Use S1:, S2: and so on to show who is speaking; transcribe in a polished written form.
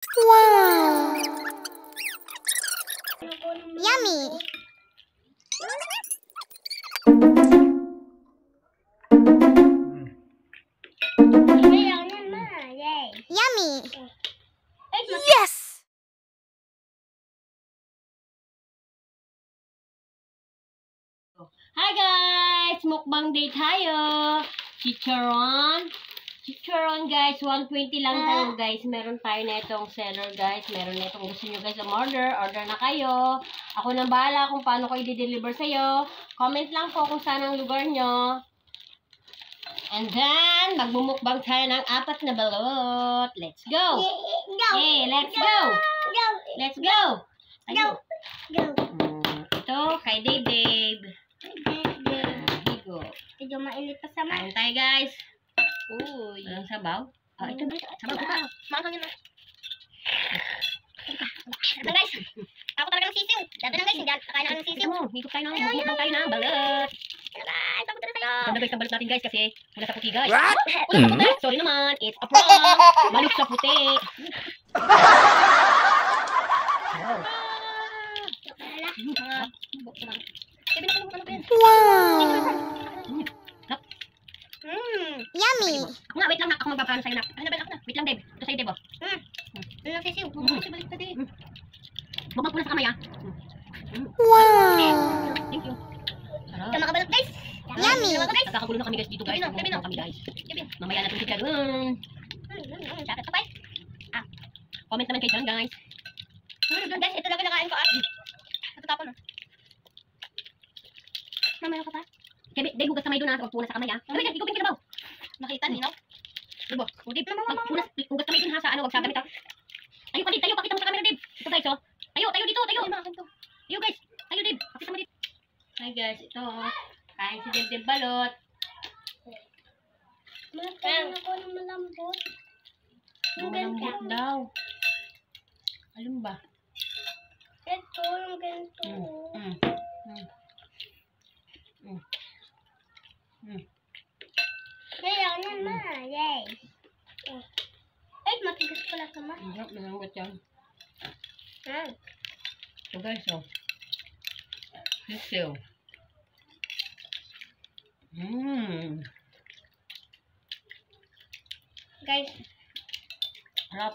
S1: Wow! Yummy! Yummy! Yes!
S2: Hi guys! Mukbang day tayo! Chicharon. Chicharon guys, 120 lang tayo guys. Meron tayo na itong seller guys. Meron na itong gusto nyo guys order. Order na kayo. Ako nang bahala kung paano ko i-deliver sa'yo. Comment lang po kung saan ang lugar nyo. And then, magmumukbang tayo ng 4 na balot. Let's go! Hey, let's go! Let's go! Ito, kay Dave. Higo.
S1: Medyo mainit pa sa
S2: Kain tayo guys. Uy. Walang sabaw? Oh, ito ba? Sabaw ko pa.
S1: Makakang yun na. Ito guys, ako talagang sisiw. Dati na guys, hindi kakain na ng
S2: Ito
S1: sisiw.
S2: mo, higop tayo ng bukbang tayo ng balot.
S1: Ano guys, pagpunta na tayo.
S2: Ganda guys, ang balot natin guys kasi wala sa puti guys. Wala sa puti? Sorry naman, it's a prank. Balot sa puti.
S1: Wow! Yummy!
S2: Ako nga, wait lang, ako magpapaano sa'yo na. Ano ba, ako na. Wait lang, Dave. Ito sa'yo, Dave, oh.
S1: Ano ng sisiw? Bumalik balik na din.
S2: Bumag ko na sa kamay, ah.
S1: Wow!
S2: Thank you.
S1: Ito makabalot guys.
S2: Yummy! Nagkakagulo na kami guys dito guys. Nagmumukbang kami guys. Mamaya natin kita dun.
S1: Sakit pa guys.
S2: Comment naman kayo dyan guys.
S1: Guys, ito lang kinakain ko ah. Natutapon na. Mamaya ka pa?
S2: Kaya Dave, hugas kamay doon, ah. Huwag punas sa kamay, ah. Kamay, ikaw pinagbaw.
S1: Nakita nino?
S2: Diba? O Dave, hugas kamay doon ha sa ano, huwag sa gamit, ah. Tayo pa Dave, tayo. Pakita mo sa camera, Dave. Ito guys, oh. Tayo dito, tayo. Tayo guys. Tayo, Dave. Pakita mo dito. Hi guys, ito. Kain si Dave balot.
S1: Makain ako ng malambot.
S2: Malambot daw. Alam ba?
S1: Ito, yung ganito. Kaya yan ma, yay. Ay, matigas pala ka ma.
S2: Malambot yan. So guys, oh. Sisiw.
S1: Guys,
S2: Harap.